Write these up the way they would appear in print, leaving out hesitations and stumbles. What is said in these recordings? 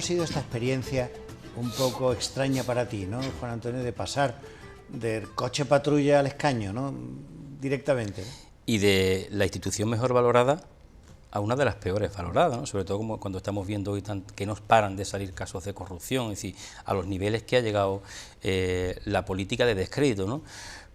ha sido esta experiencia un poco extraña para ti, ¿no, Juan Antonio, de pasar del coche patrulla al escaño, ¿no?, directamente, ¿no? Y de la institución mejor valorada a una de las peores valoradas, ¿no? Sobre todo como cuando estamos viendo hoy que no paran de salir casos de corrupción, es decir, a los niveles que ha llegado la política de descrédito, ¿no?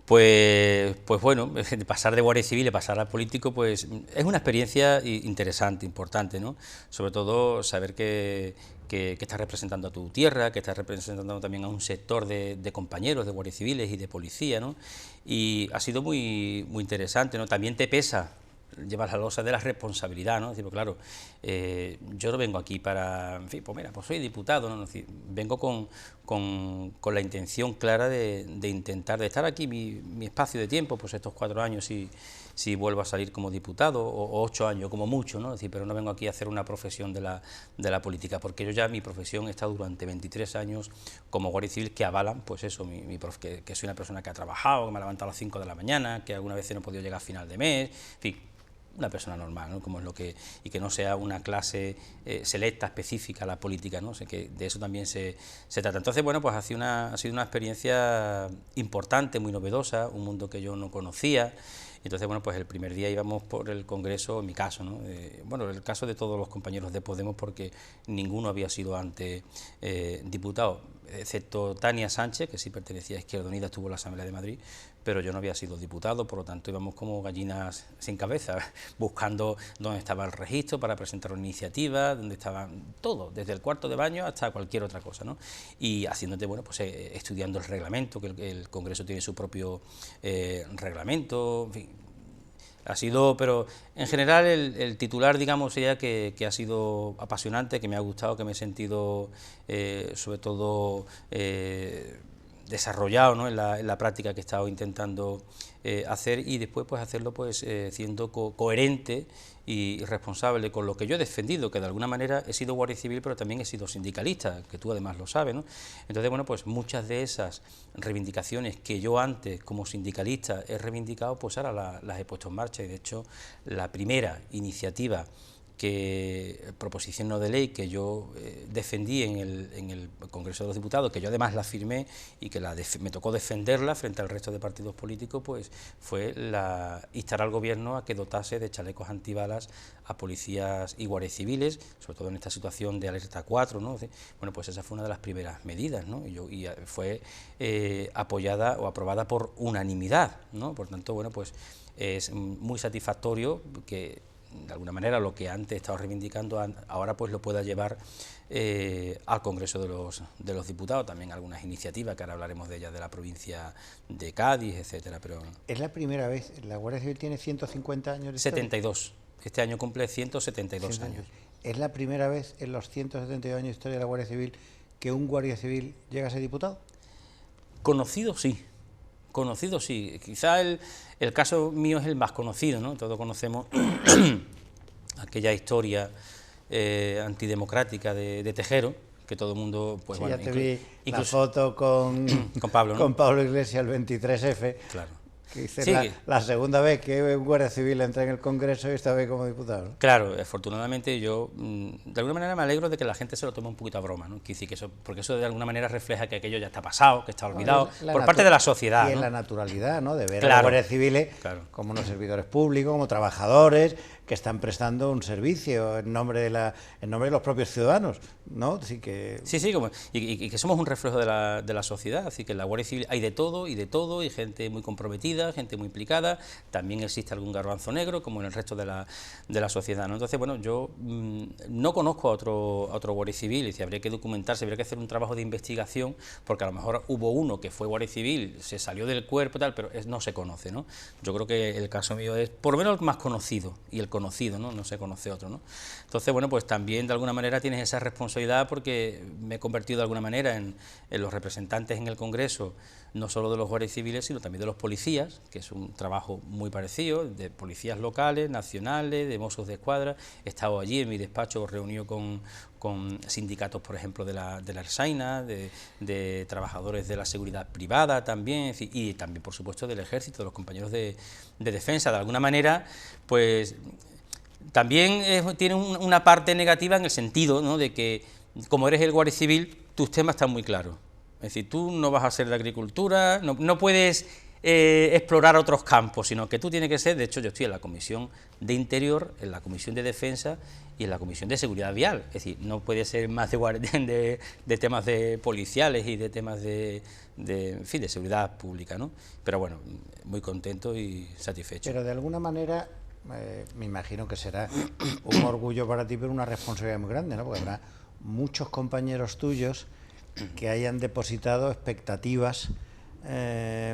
Pues bueno, pasar de guardia civil y pasar al político, pues es una experiencia interesante, importante, ¿no? Sobre todo saber que estás representando a tu tierra, que estás representando también a un sector de compañeros, de guardias civiles y de policía, ¿no? Y ha sido muy interesante, ¿no? También te pesa, llevas la losa de la responsabilidad, ¿no? Es decir, claro, yo no vengo aquí para, en fin, pues mira, pues soy diputado, ¿no? Es decir, vengo con la intención clara de intentar, de estar aquí mi espacio de tiempo, pues estos 4 años si vuelvo a salir como diputado, o 8 años como mucho, ¿no? Es decir, pero no vengo aquí a hacer una profesión de la política, porque yo ya mi profesión he estado durante 23 años como guardia civil que avalan, pues eso, que soy una persona que ha trabajado, que me ha levantado a las 5 de la mañana, que algunas veces no he podido llegar a final de mes, en fin, una persona normal, ¿no? Como es y que no sea una clase selecta, específica a la política, ¿no? O sea, que de eso también se trata. Entonces, bueno, pues ha sido una experiencia importante, muy novedosa, un mundo que yo no conocía. Entonces, bueno, pues el primer día íbamos por el Congreso, en mi caso, ¿no? Bueno, el caso de todos los compañeros de Podemos, porque ninguno había sido antes diputado, excepto Tania Sánchez, que sí pertenecía a Izquierda Unida, estuvo en la Asamblea de Madrid, pero yo no había sido diputado, por lo tanto íbamos como gallinas sin cabeza, buscando dónde estaba el registro para presentar una iniciativa, dónde estaba todo, desde el cuarto de baño hasta cualquier otra cosa, ¿no? Y haciéndote, bueno, pues estudiando el reglamento, que el Congreso tiene su propio reglamento, en fin. Ha sido, pero en general el titular, digamos, sería que ha sido apasionante, que me ha gustado, que me he sentido sobre todo desarrollado, ¿no?, en la práctica que he estado intentando hacer, y después pues hacerlo pues siendo coherente y responsable con lo que yo he defendido, que de alguna manera he sido guardia civil, pero también he sido sindicalista, que tú además lo sabes, ¿no? Entonces, bueno, pues muchas de esas reivindicaciones que yo antes como sindicalista he reivindicado, pues ahora las he puesto en marcha, y de hecho la primera iniciativa proposición no de ley que yo defendí en el Congreso de los Diputados, que yo además la firmé y que me tocó defenderla frente al resto de partidos políticos, pues fue instar al Gobierno a que dotase de chalecos antibalas a policías y guardias civiles, sobre todo en esta situación de alerta 4, ¿no? Bueno, pues esa fue una de las primeras medidas, ¿no? Y fue apoyada o aprobada por unanimidad, ¿no? Por tanto, bueno, pues es muy satisfactorio que de alguna manera lo que antes he estado reivindicando ahora pues lo pueda llevar al Congreso de los Diputados, también algunas iniciativas que ahora hablaremos de ellas, de la provincia de Cádiz, etcétera. Pero es la primera vez, la Guardia Civil tiene 150 años de historia. 72, este año cumple 172 años. ¿Es la primera vez en los 172 años de historia de la Guardia Civil que un guardia civil llega a ser diputado? Conocido sí, quizá el caso mío es el más conocido, ¿no? Todos conocemos aquella historia antidemocrática de Tejero, que todo el mundo, pues sí, bueno, ya te vi incluso la foto con Pablo, ¿no? Con Pablo Iglesias, el 23F, claro. Que dice Sí, la segunda vez que un guardia civil entra en el Congreso y esta vez como diputado, ¿no? Claro, afortunadamente yo de alguna manera me alegro de que la gente se lo tome un poquito a broma, ¿no? Decir que porque eso de alguna manera refleja que aquello ya está pasado, que está olvidado, por parte de la sociedad, y en ¿no? la naturalidad, ¿no?, de ver Claro, a los guardias civiles como unos servidores públicos, como trabajadores que están prestando un servicio en nombre de los propios ciudadanos, ¿no? Así que sí, y que somos un reflejo de la sociedad, así que en la Guardia Civil hay de todo, y gente muy comprometida, gente muy implicada, también existe algún garbanzo negro, como en el resto de la sociedad, ¿no? Entonces, bueno, yo no conozco a otro guardia civil, y habría que documentarse, habría que hacer un trabajo de investigación, porque a lo mejor hubo uno que fue guardia civil, se salió del cuerpo, tal, pero no se conoce, ¿no? Yo creo que el caso mío es, por lo menos, el más conocido, y el conocido, ¿no? No se conoce otro, ¿no? Entonces, bueno, pues también de alguna manera tienes esa responsabilidad, porque me he convertido de alguna manera en los representantes en el Congreso, no solo de los guardias civiles, sino también de los policías, que es un trabajo muy parecido, de policías locales, nacionales, de Mossos de Escuadra. He estado allí en mi despacho reunido con sindicatos, por ejemplo, de la Ertzaintza, de trabajadores de la seguridad privada también, y también, por supuesto, del Ejército, de los compañeros de defensa. De alguna manera, pues también tiene una parte negativa en el sentido, ¿no?, de que como eres el guardia civil, tus temas están muy claros. Es decir, tú no vas a ser de agricultura, no puedes explorar otros campos, sino que tú tienes que ser, de hecho yo estoy en la Comisión de Interior, en la Comisión de Defensa y en la Comisión de Seguridad Vial, es decir, no puede ser más de temas de policiales y de temas en fin, de seguridad pública, ¿no? Pero bueno, muy contento y satisfecho. Pero de alguna manera, me imagino que será un orgullo para ti, pero una responsabilidad muy grande, ¿no? Porque habrá muchos compañeros tuyos que hayan depositado expectativas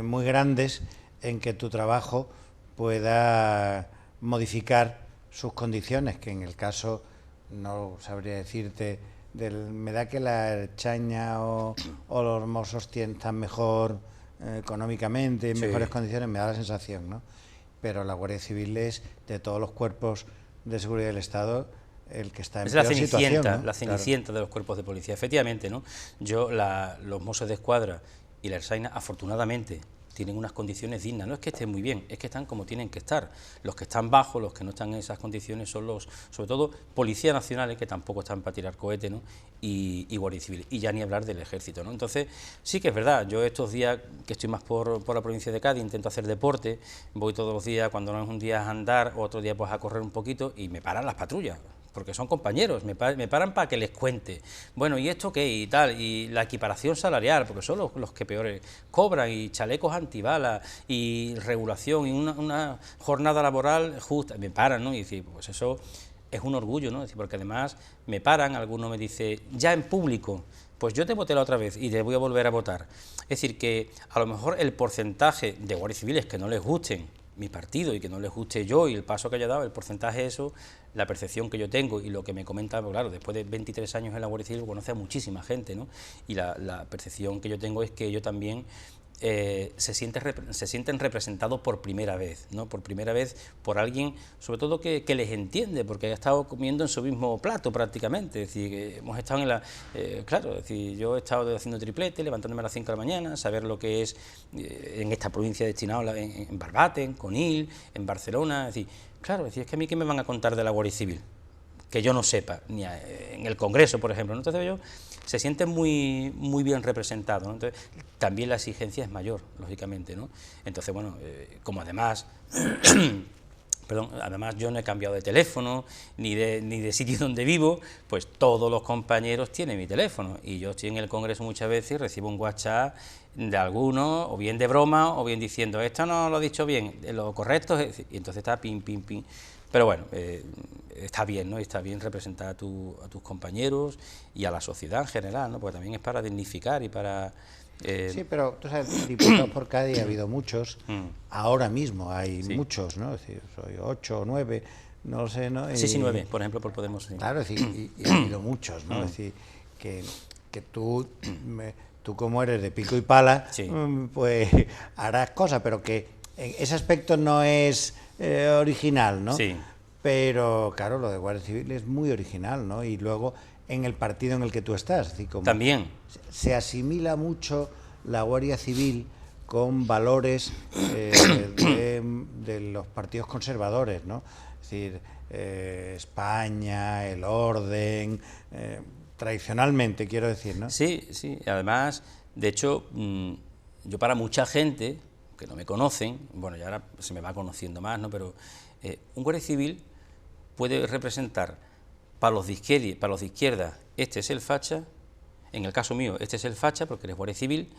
muy grandes en que tu trabajo pueda modificar sus condiciones, que en el caso, no sabría decirte, me da que la Erchaña o los Mossos están mejor económicamente, en mejores condiciones, me da la sensación, ¿no? Pero la Guardia Civil es, de todos los cuerpos de seguridad del Estado, el que está en peor situación, ¿no? La cenicienta de los cuerpos de policía, efectivamente, ¿no? Los Mossos de Escuadra y la Ertzaintza, afortunadamente, tienen unas condiciones dignas, no es que estén muy bien, es que están como tienen que estar. Los que están bajos, los que no están en esas condiciones son sobre todo, policías nacionales, que tampoco están para tirar cohetes, ¿no? Y guardia civil, y ya ni hablar del ejército, ¿no? Entonces, sí que es verdad, yo estos días que estoy más por la provincia de Cádiz, intento hacer deporte, voy todos los días, cuando no es un día a andar, otro día pues a correr un poquito, y me paran las patrullas, porque son compañeros, me paran para que les cuente, bueno, ¿y esto qué? Y tal, y la equiparación salarial, porque son los que peores cobran, y chalecos antibalas, y regulación, y una jornada laboral justa, me paran, ¿no? Y decir, pues eso es un orgullo, ¿no? Es decir, porque además me paran, alguno me dice, ya en público, pues yo te voté la otra vez y te voy a volver a votar. Es decir, que a lo mejor el porcentaje de guardias civiles que no les gusten mi partido y que no les guste yo y el paso que haya dado, el porcentaje de eso, la percepción que yo tengo y lo que me comenta, pues claro, después de 23 años en la Guardia Civil conoce a muchísima gente, ¿no? Y la percepción que yo tengo es que ellos también se sienten representados por primera vez, ¿no? Por primera vez por alguien, sobre todo que les entiende, porque ha estado comiendo en su mismo plato prácticamente, es decir, que hemos estado en la... claro, es decir, yo he estado haciendo triplete, levantándome a las 5 de la mañana, saber lo que es en esta provincia destinado en Barbate, en Conil, en Barcelona, es decir, claro, es que a mí ¿qué me van a contar de la Guardia Civil? Que yo no sepa, ni en el Congreso, por ejemplo, ¿no? Entonces ellos se sienten muy bien representados, ¿no? Entonces, también la exigencia es mayor, lógicamente, ¿no? Entonces, bueno, como además, perdón, además yo no he cambiado de teléfono, ni de sitio donde vivo, pues todos los compañeros tienen mi teléfono, y yo estoy en el Congreso muchas veces y recibo un WhatsApp de alguno, o bien de broma, o bien diciendo, esto no lo he dicho bien, lo correcto, y entonces está pim. Pero bueno, está bien, ¿no? Está bien representar a tus compañeros y a la sociedad en general, ¿no? Porque también es para dignificar y para... Sí, pero tú sabes, diputados por Cádiz ha habido muchos, ahora mismo hay muchos, ¿no? Es decir, soy 8 o 9, no lo sé, ¿no? Sí, 9, por ejemplo, por Podemos. Sí. Claro, es decir, y ha habido muchos, ¿no? Es decir, que tú como eres de pico y pala, pues harás cosas, pero que en ese aspecto no es original, ¿no? Sí. Pero claro, lo de Guardia Civil es muy original, ¿no? Y luego en el partido en el que tú estás, es decir, como también se asimila mucho la Guardia Civil con valores de los partidos conservadores, ¿no? Es decir, España, el orden, tradicionalmente, quiero decir, ¿no? Sí, además, de hecho, yo para mucha gente que no me conocen, bueno, ya ahora se me va conociendo más, ¿no? Pero un guardia civil puede representar para los de izquierda, este es el facha, en el caso mío, este es el facha porque eres guardia civil,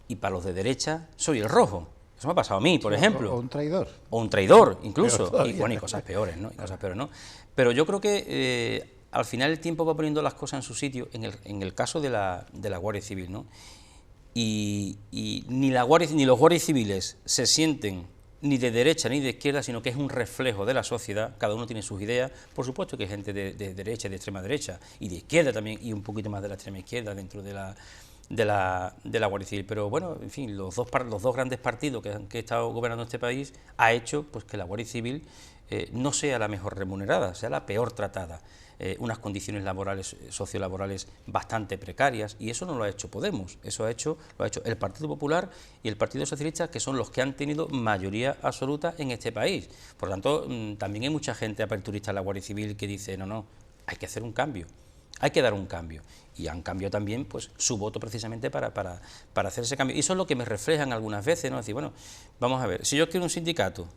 y para los de derecha soy el rojo. Eso me ha pasado a mí, por ejemplo. O un traidor. O un traidor, incluso. Y bueno, y cosas peores, ¿no? Y cosas peores, ¿no? Pero yo creo que al final el tiempo va poniendo las cosas en su sitio, en el caso de la Guardia Civil, ¿no? Y ni los guardias civiles se sienten ni de derecha ni de izquierda, sino que es un reflejo de la sociedad, cada uno tiene sus ideas, por supuesto que hay gente de derecha, de extrema derecha, y de izquierda también, y un poquito más de la extrema izquierda dentro de la Guardia Civil, pero bueno, en fin, los dos grandes partidos que han estado gobernando este país ha hecho pues que la Guardia Civil no sea la mejor remunerada, sea la peor tratada, unas condiciones laborales, sociolaborales bastante precarias, y eso no lo ha hecho Podemos, eso lo ha hecho el Partido Popular y el Partido Socialista, que son los que han tenido mayoría absoluta en este país. Por lo tanto, también hay mucha gente aperturista en la Guardia Civil que dice, no, hay que hacer un cambio. Hay que dar un cambio. Y han cambiado también pues, su voto precisamente para hacer ese cambio. Y eso es lo que me reflejan algunas veces, ¿no? Es decir, bueno, vamos a ver, si yo quiero un sindicato,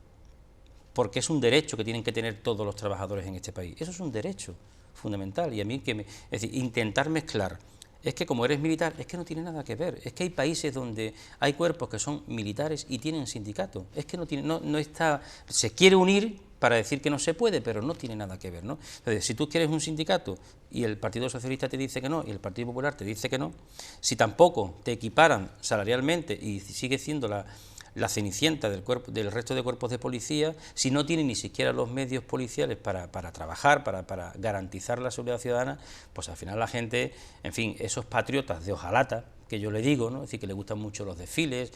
porque es un derecho que tienen que tener todos los trabajadores en este país, eso es un derecho fundamental. Y a mí, es decir, intentar mezclar, es que como eres militar, es que no tiene nada que ver. Es que hay países donde hay cuerpos que son militares y tienen sindicato. Es que no está, se quiere unir para decir que no se puede, pero no tiene nada que ver, ¿no? Entonces, si tú quieres un sindicato y el Partido Socialista te dice que no y el Partido Popular te dice que no, si tampoco te equiparan salarialmente y sigue siendo la cenicienta del resto de cuerpos de policía, si no tienen ni siquiera los medios policiales para trabajar, para garantizar la seguridad ciudadana, pues al final la gente, en fin, esos patriotas de hojalata, que yo le digo, ¿no? Es decir, que le gustan mucho los desfiles,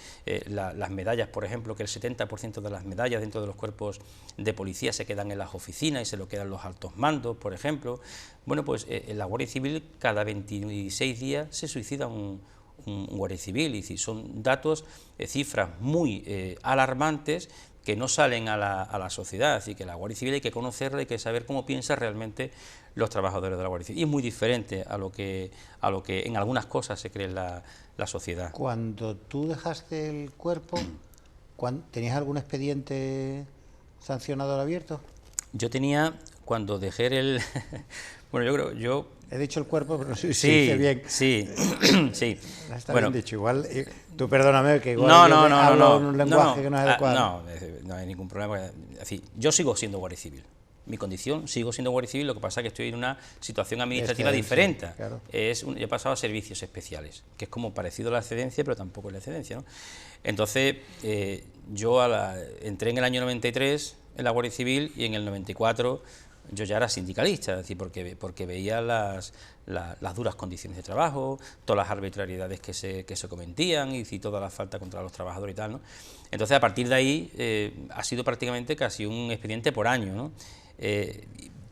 las medallas, por ejemplo, que el 70% de las medallas dentro de los cuerpos de policía se quedan en las oficinas y se lo quedan los altos mandos, por ejemplo. Bueno, pues en la Guardia Civil cada 26 días se suicida un guardia civil, y son datos, cifras muy alarmantes que no salen a la sociedad, así que la Guardia Civil hay que conocerla, hay que saber cómo piensan realmente los trabajadores de la Guardia Civil, y es muy diferente a lo que en algunas cosas se cree la sociedad. Cuando tú dejaste el cuerpo, ¿tenías algún expediente sancionador abierto? Yo tenía, cuando dejé el... bueno, yo He dicho el cuerpo, pero sí, sí, dice bien. Sí, sí. Está bueno, bien dicho. Igual, tú perdóname, que igual hablo un lenguaje que no es adecuado. No hay ningún problema. Es decir, yo sigo siendo guardia civil. Mi condición, sigo siendo guardia civil, lo que pasa es que estoy en una situación administrativa diferente. Claro. Yo he pasado a servicios especiales, que es como parecido a la excedencia, pero tampoco es la excedencia, ¿no? Entonces, yo entré en el año 93 en la Guardia Civil y en el 94 yo ya era sindicalista, es decir, porque veía las duras condiciones de trabajo, todas las arbitrariedades que se cometían y toda la falta contra los trabajadores y tal, ¿no? Entonces, a partir de ahí, ha sido prácticamente casi un expediente por año, ¿no?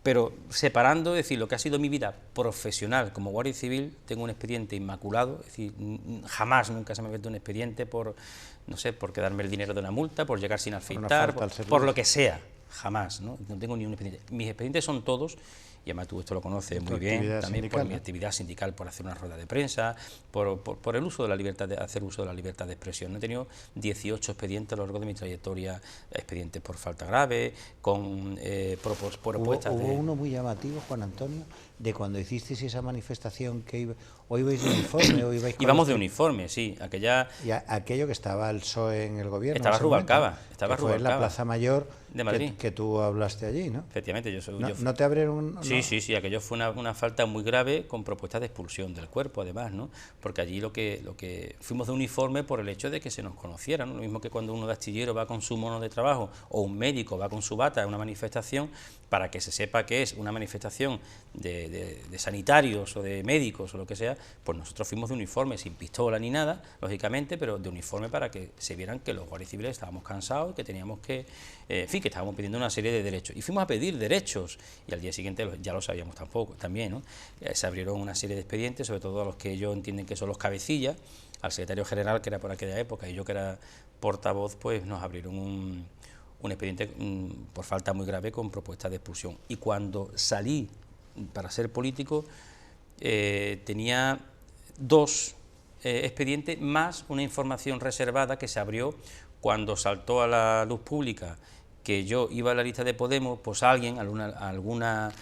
Pero separando, es decir, lo que ha sido mi vida profesional como guardia civil, tengo un expediente inmaculado, es decir, jamás, nunca se me ha abierto un expediente por, no sé, por quedarme el dinero de una multa, por llegar sin afeitar, por lo que sea. Jamás, ¿no? No tengo ni un expediente. Mis expedientes son todos, y además tú esto lo conoces muy bien, también sindical, por mi actividad sindical, por hacer una rueda de prensa, por el uso de la libertad hacer uso de la libertad de expresión. No he tenido 18 expedientes a lo largo de mi trayectoria, expedientes por falta grave, con propuestas Hubo uno muy llamativo, Juan Antonio, de cuando hicisteis esa manifestación que o ibais de uniforme o ibais... Íbamos de uniforme, sí. Y aquello que estaba el PSOE en el gobierno. Estaba Rubalcaba. Fue en la Plaza Mayor de Madrid. Que tú hablaste allí, ¿no? Efectivamente. ¿No te abrieron? Sí, aquello fue una falta muy grave con propuestas de expulsión del cuerpo, además, ¿no? Porque allí lo que fuimos de uniforme por el hecho de que se nos conociera, ¿no? Lo mismo que cuando uno de astillero va con su mono de trabajo o un médico va con su bata a una manifestación, para que se sepa que es una manifestación de sanitarios o de médicos o lo que sea, pues nosotros fuimos de uniforme, sin pistola ni nada, lógicamente, pero de uniforme para que se vieran que los guardias civiles estábamos cansados y que teníamos que, en fin, que estábamos pidiendo una serie de derechos. Y fuimos a pedir derechos, y al día siguiente ya lo sabíamos también, ¿no? Se abrieron una serie de expedientes, sobre todo a los que ellos entienden que son los cabecillas, al secretario general, que era por aquella época, y yo, que era portavoz, pues nos abrieron un expediente por falta muy grave con propuesta de expulsión. Y cuando salí para ser político, tenía 2 expedientes más una información reservada que se abrió cuando saltó a la luz pública que yo iba a la lista de Podemos. Pues alguna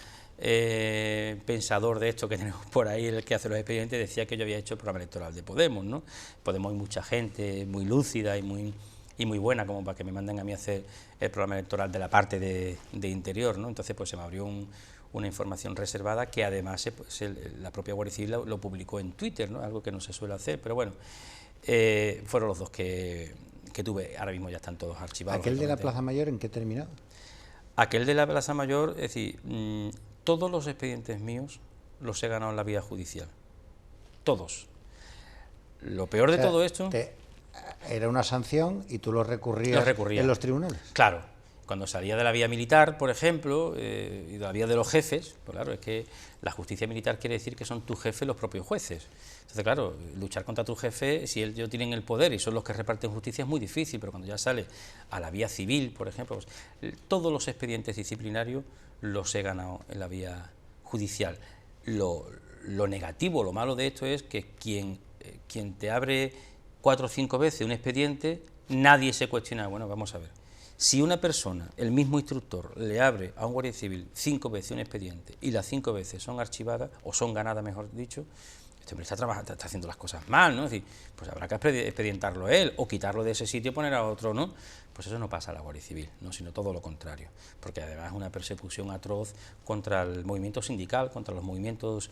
pensador de esto que tenemos por ahí, el que hace los expedientes, decía que yo había hecho el programa electoral de Podemos, ¿no? Podemos hay mucha gente muy lúcida y muy buena como para que me manden a mí a hacer el programa electoral de la parte de interior, ¿no? Entonces pues se me abrió una información reservada que además la propia Guardia Civil lo publicó en Twitter, ¿no? Algo que no se suele hacer, pero bueno, fueron los 2 que tuve. Ahora mismo ya están todos archivados. ¿Aquel de la Plaza Mayor en qué terminó? Aquel de la Plaza Mayor, es decir, todos los expedientes míos los he ganado en la vía judicial, todos. Lo peor de todo esto... Era una sanción y tú lo recorrías en los tribunales. Claro, cuando salía de la vía militar, por ejemplo, y de la vía de los jefes, pues claro, es que la justicia militar quiere decir que son tus jefes los propios jueces. Entonces, claro, luchar contra tu jefe, si ellos tienen el poder y son los que reparten justicia, es muy difícil, pero cuando ya sale a la vía civil, por ejemplo, pues, todos los expedientes disciplinarios los he ganado en la vía judicial. lo negativo, lo malo de esto es que quien te abre 4 o 5 veces un expediente, nadie se cuestiona. Bueno, vamos a ver. Si una persona, el mismo instructor, le abre a un guardia civil 5 veces un expediente y las 5 veces son archivadas, o son ganadas, mejor dicho, este hombre está trabajando, está haciendo las cosas mal, ¿no? Es decir, pues habrá que expedientarlo él, o quitarlo de ese sitio y poner a otro, ¿no? Pues eso no pasa a la Guardia Civil, ¿no? Sino todo lo contrario, porque además es una persecución atroz contra el movimiento sindical, contra los movimientos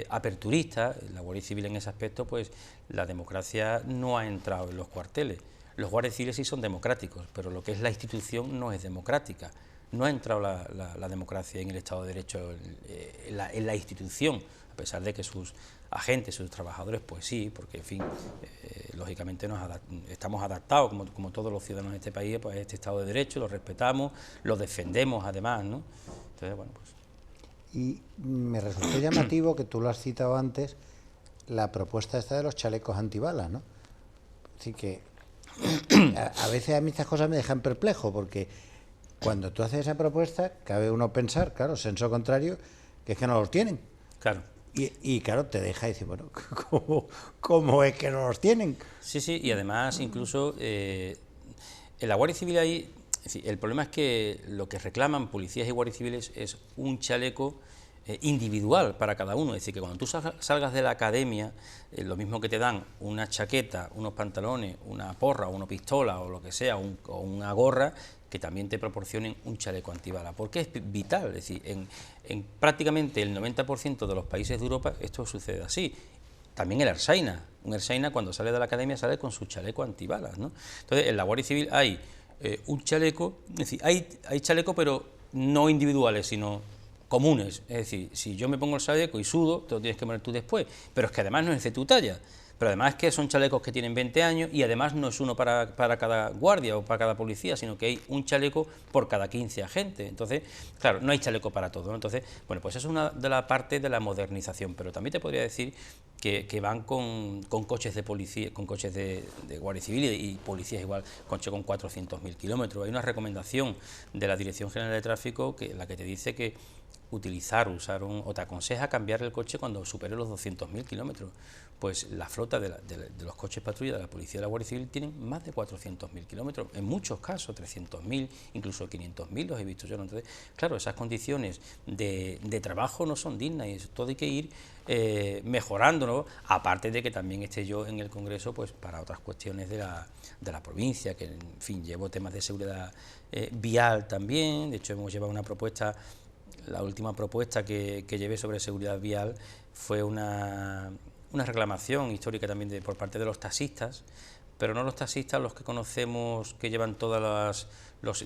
aperturistas. La Guardia Civil en ese aspecto, pues la democracia no ha entrado en los cuarteles. Los guardias civiles sí son democráticos, pero lo que es la institución no es democrática. No ha entrado la democracia en el Estado de Derecho, en la institución, a pesar de que sus agentes, sus trabajadores, pues sí, porque en fin, lógicamente estamos adaptados, como todos los ciudadanos de este país, pues a este Estado de Derecho, lo respetamos, lo defendemos además, ¿no? Entonces, bueno, pues... Y me resultó llamativo que tú lo has citado antes, la propuesta esta de los chalecos antibalas, ¿no? Así que a veces a mí estas cosas me dejan perplejo, porque cuando tú haces esa propuesta, cabe uno pensar, claro, senso contrario, que es que no los tienen. Claro. Y claro, te deja y dice, bueno, ¿cómo es que no los tienen? Sí, sí, y además incluso en la Guardia Civil hay... Es decir, el problema es que lo que reclaman policías y guardias civiles es un chaleco individual para cada uno. Es decir, que cuando tú salgas de la academia, lo mismo que te dan una chaqueta, unos pantalones, una porra, una pistola o lo que sea, o una gorra, que también te proporcionen un chaleco antibala, porque es vital. Es decir, en prácticamente el 90% de los países de Europa esto sucede así. También el ertzaina, un ertzaina cuando sale de la academia sale con su chaleco antibalas, ¿no? Entonces, en la Guardia Civil hay un chaleco, es decir, hay chalecos, pero no individuales, sino comunes. Es decir, si yo me pongo el chaleco y sudo, te lo tienes que poner tú después, pero es que además no es de tu talla. Pero además es que son chalecos que tienen 20 años y además no es uno para cada guardia o para cada policía, sino que hay un chaleco por cada 15 agentes. Entonces, claro, no hay chaleco para todo, ¿no? Entonces, bueno, pues eso es una de las partes de la modernización, pero también te podría decir que van con coches de policía, con coches de Guardia Civil y policías igual, coche con 400.000 kilómetros. Hay una recomendación de la Dirección General de Tráfico la que te dice que o te aconseja cambiar el coche cuando supere los 200.000 kilómetros. Pues la flota de los coches patrulla de la Policía y la Guardia Civil tienen más de 400.000 kilómetros, en muchos casos 300.000, incluso 500.000 los he visto yo, ¿no? Entonces, claro, esas condiciones de trabajo no son dignas y eso todo hay que ir mejorando, ¿no? Aparte de que también esté yo en el Congreso, pues para otras cuestiones de la provincia, que en fin, llevo temas de seguridad vial también. De hecho hemos llevado una propuesta. La última propuesta que llevé sobre seguridad vial fue una reclamación histórica también por parte de los taxistas, pero no los taxistas los que conocemos, que llevan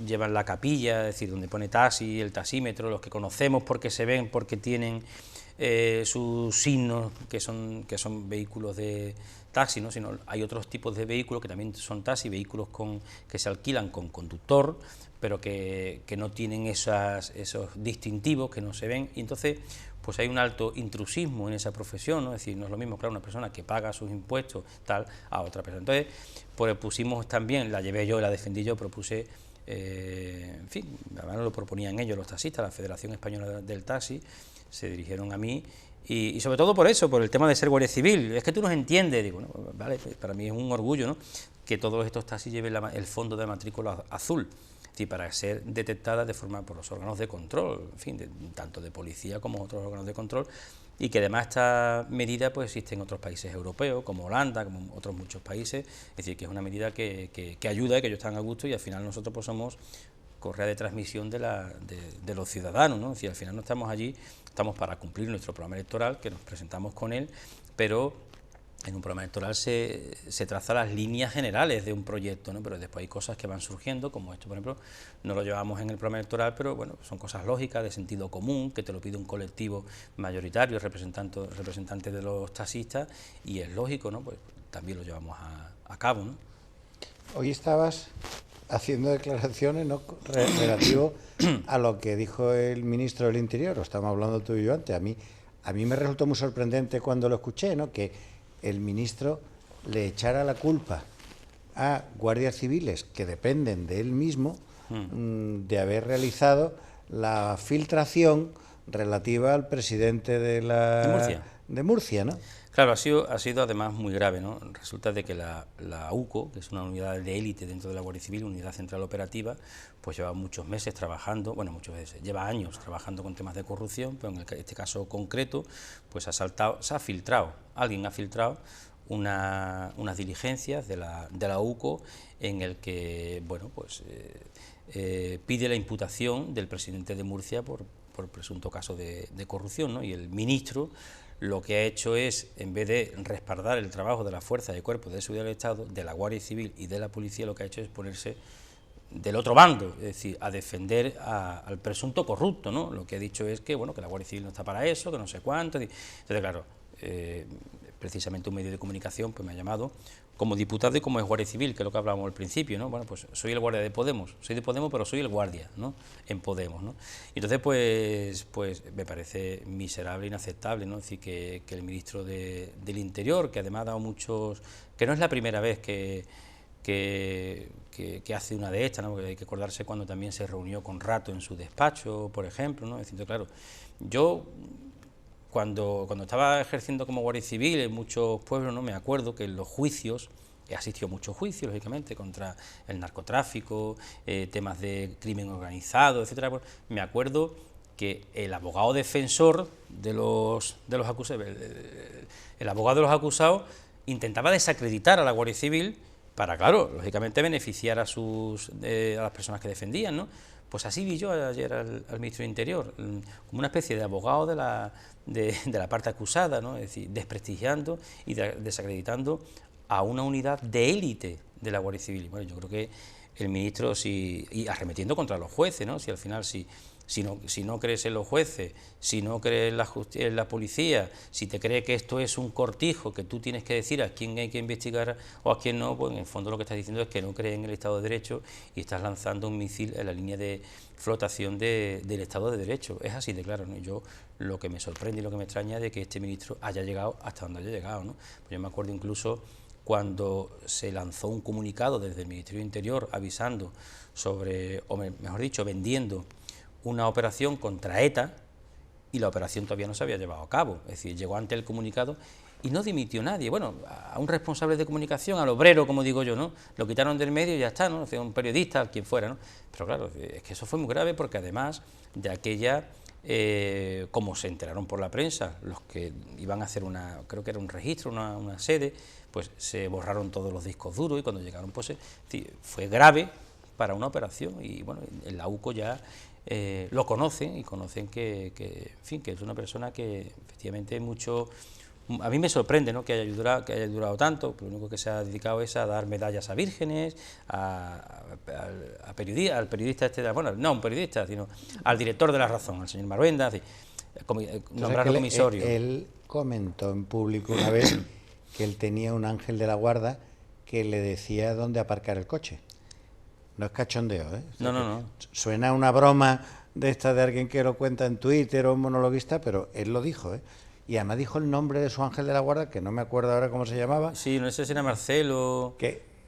llevan la capilla, es decir, donde pone taxi, el taxímetro, los que conocemos porque se ven, porque tienen sus signos, que son vehículos de taxi, ¿no? Sino hay otros tipos de vehículos que también son taxi, vehículos que se alquilan con conductor, pero que no tienen esos distintivos, que no se ven, y entonces pues hay un alto intrusismo en esa profesión, ¿no? Es decir, no es lo mismo, claro, una persona que paga sus impuestos tal a otra persona. Entonces, pues pusimos también, la llevé yo, la defendí yo, propuse, en fin, además lo proponían ellos, los taxistas, la Federación Española del Taxi, se dirigieron a mí, y sobre todo por eso, por el tema de ser guardia civil. Es que tú nos entiendes, digo, no, vale, pues para mí es un orgullo, ¿no?, que todos estos taxis lleven el fondo de matrícula azul, para ser detectada de forma por los órganos de control, en fin, tanto de policía como otros órganos de control, y que además esta medida pues existe en otros países europeos, como Holanda, como otros muchos países. Es decir, que es una medida que ayuda y que ellos están a gusto, y al final nosotros pues somos correa de transmisión de los ciudadanos, ¿no? Es decir, al final no estamos allí, estamos para cumplir nuestro programa electoral, que nos presentamos con él, pero en un programa electoral se trazan las líneas generales de un proyecto, ¿no? Pero después hay cosas que van surgiendo, como esto, por ejemplo, no lo llevamos en el programa electoral, pero bueno, son cosas lógicas, de sentido común, que te lo pide un colectivo mayoritario, representante de los taxistas, y es lógico, ¿no? Pues también lo llevamos a cabo, ¿no? Hoy estabas haciendo declaraciones, ¿no?, relativo a lo que dijo el ministro del Interior, lo estábamos hablando tú y yo antes. A mí me resultó muy sorprendente cuando lo escuché, ¿no?, que el ministro le echara la culpa a guardias civiles que dependen de él mismo de haber realizado la filtración relativa al presidente de Murcia, ¿no? Claro, ha sido además muy grave, ¿no? Resulta de que la UCO, que es una unidad de élite dentro de la Guardia Civil, unidad central operativa, pues lleva muchos meses trabajando, bueno, muchos meses, lleva años trabajando con temas de corrupción, pero en este caso concreto, pues alguien ha filtrado unas diligencias de la UCO en el que, bueno, pues pide la imputación del presidente de Murcia por presunto caso de corrupción, ¿no? Y el ministro lo que ha hecho es, en vez de respaldar el trabajo de las fuerzas y cuerpos de seguridad del Estado, de la Guardia Civil y de la Policía, lo que ha hecho es ponerse del otro bando, es decir, a defender al presunto corrupto, ¿no? Lo que ha dicho es que, bueno, que la Guardia Civil no está para eso, que no sé cuánto. Entonces, claro, precisamente un medio de comunicación pues me ha llamado como diputado y como es Guardia Civil, que es lo que hablábamos al principio, ¿no? Bueno, pues soy el guardia de Podemos, soy de Podemos, pero soy el guardia, ¿no? En Podemos, ¿no? Entonces, pues me parece miserable, inaceptable, ¿no? Es decir, que el ministro del Interior, que además ha dado muchos, que no es la primera vez que hace una de estas, ¿no? Porque hay que acordarse cuando también se reunió con Rato en su despacho, por ejemplo, ¿no? Es decir, claro, yo cuando estaba ejerciendo como guardia civil en muchos pueblos, no me acuerdo que en los juicios, he asistido a muchos juicios, lógicamente, contra el narcotráfico, temas de crimen organizado, etcétera. Pues, me acuerdo que el abogado defensor de los acusados, el abogado de los acusados intentaba desacreditar a la Guardia Civil para, claro, lógicamente beneficiar a las personas que defendían, ¿no? Pues así vi yo ayer al ministro de Interior, como una especie de abogado de la parte acusada, ¿no? Es decir, desprestigiando y desacreditando a una unidad de élite de la Guardia Civil. Bueno, yo creo que el ministro, y arremetiendo contra los jueces, ¿no? Si al final, si no crees en los jueces, si no crees en la policía, si te crees que esto es un cortijo, que tú tienes que decir a quién hay que investigar o a quién no, pues en el fondo lo que estás diciendo es que no crees en el Estado de Derecho y estás lanzando un misil en la línea de flotación del Estado de Derecho. Es así de claro, ¿no? Yo lo que me sorprende y lo que me extraña es de que este ministro haya llegado hasta donde haya llegado, ¿no? Pues yo me acuerdo incluso cuando se lanzó un comunicado desde el Ministerio de Interior avisando sobre, o mejor dicho, vendiendo una operación contra ETA, y la operación todavía no se había llevado a cabo, es decir, llegó ante el comunicado y no dimitió nadie. Bueno, a un responsable de comunicación, al obrero, como digo yo, ¿no? Lo quitaron del medio y ya está, ¿no? O sea, un periodista, quien fuera, ¿no? Pero claro, es que eso fue muy grave porque además de aquella, como se enteraron por la prensa, los que iban a hacer creo que era un registro, una sede, pues se borraron todos los discos duros y cuando llegaron, pues fue grave para una operación y bueno, en la UCO ya lo conocen y conocen que, en fin, que es una persona que efectivamente a mí me sorprende, ¿no? que haya durado tanto, pero lo único que se ha dedicado es a dar medallas a vírgenes, al periodista bueno, no un periodista, sino al director de La Razón, al señor Maruenda, nombrarlo comisario. Él comentó en público una vez que él tenía un ángel de la guarda que le decía dónde aparcar el coche. No es cachondeo, ¿eh? No. Suena una broma de esta de alguien que lo cuenta en Twitter o un monologuista, pero él lo dijo, ¿eh? Y además dijo el nombre de su ángel de la guarda, que no me acuerdo ahora cómo se llamaba. Sí, no sé si era Marcelo.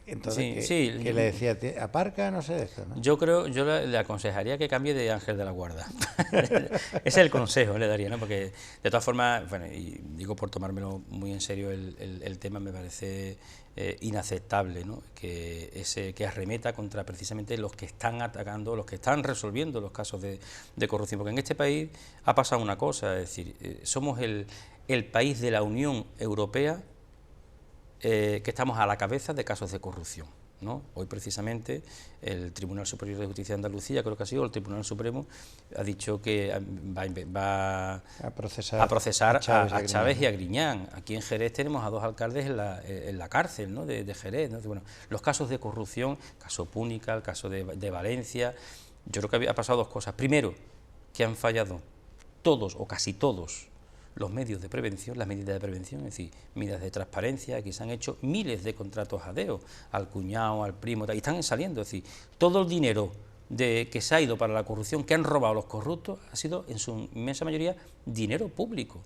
Entonces, que le decía, aparca, no sé esto, ¿no? Yo le aconsejaría que cambie de ángel de la guarda. Ese es el consejo le daría, ¿no? Porque de todas formas, bueno, y digo por tomármelo muy en serio el tema, me parece inaceptable, ¿no? Que arremeta contra precisamente los que están atacando, los que están resolviendo los casos de corrupción. Porque en este país ha pasado una cosa, es decir, somos el país de la Unión Europea que estamos a la cabeza de casos de corrupción, ¿no? Hoy precisamente el Tribunal Superior de Justicia de Andalucía, creo que ha sido, el Tribunal Supremo, ha dicho que va a procesar a Chávez y a Griñán. Aquí en Jerez tenemos a dos alcaldes en la cárcel, ¿no? de Jerez, ¿no? Bueno, los casos de corrupción, caso Púnica, el caso de Valencia, yo creo que ha pasado dos cosas. Primero, que han fallado todos o casi todos los medios de prevención, las medidas de prevención, es decir, medidas de transparencia. Aquí se han hecho miles de contratos a dedo, al cuñado, al primo, y están saliendo, es decir, todo el dinero que se ha ido para la corrupción, que han robado los corruptos, ha sido en su inmensa mayoría dinero público.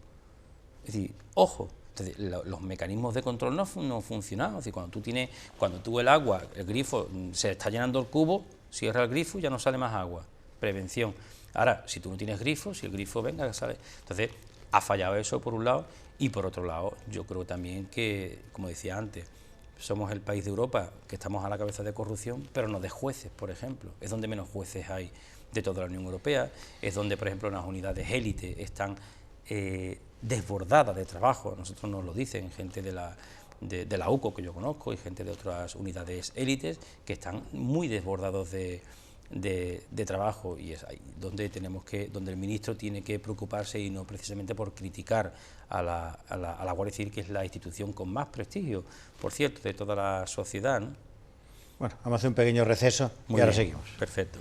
Es decir, ojo, entonces, los mecanismos de control no han funcionado, es decir, cuando tú el agua, el grifo, se está llenando el cubo, cierra el grifo y ya no sale más agua. prevención. Ahora, si tú no tienes grifo, si el grifo venga, sale. Entonces, ha fallado eso por un lado, y por otro lado, yo creo también que, como decía antes, somos el país de Europa que estamos a la cabeza de corrupción, pero no de jueces, por ejemplo. Es donde menos jueces hay de toda la Unión Europea, es donde, por ejemplo, las unidades élite están desbordadas de trabajo. Nosotros nos lo dicen gente de la UCO que yo conozco y gente de otras unidades élites que están muy desbordados de trabajo, y es ahí donde donde el ministro tiene que preocuparse, y no precisamente por criticar a la Guardia Civil, que es la institución con más prestigio, por cierto, de toda la sociedad, ¿no? Bueno, vamos a hacer un pequeño receso y ahora seguimos. Perfecto.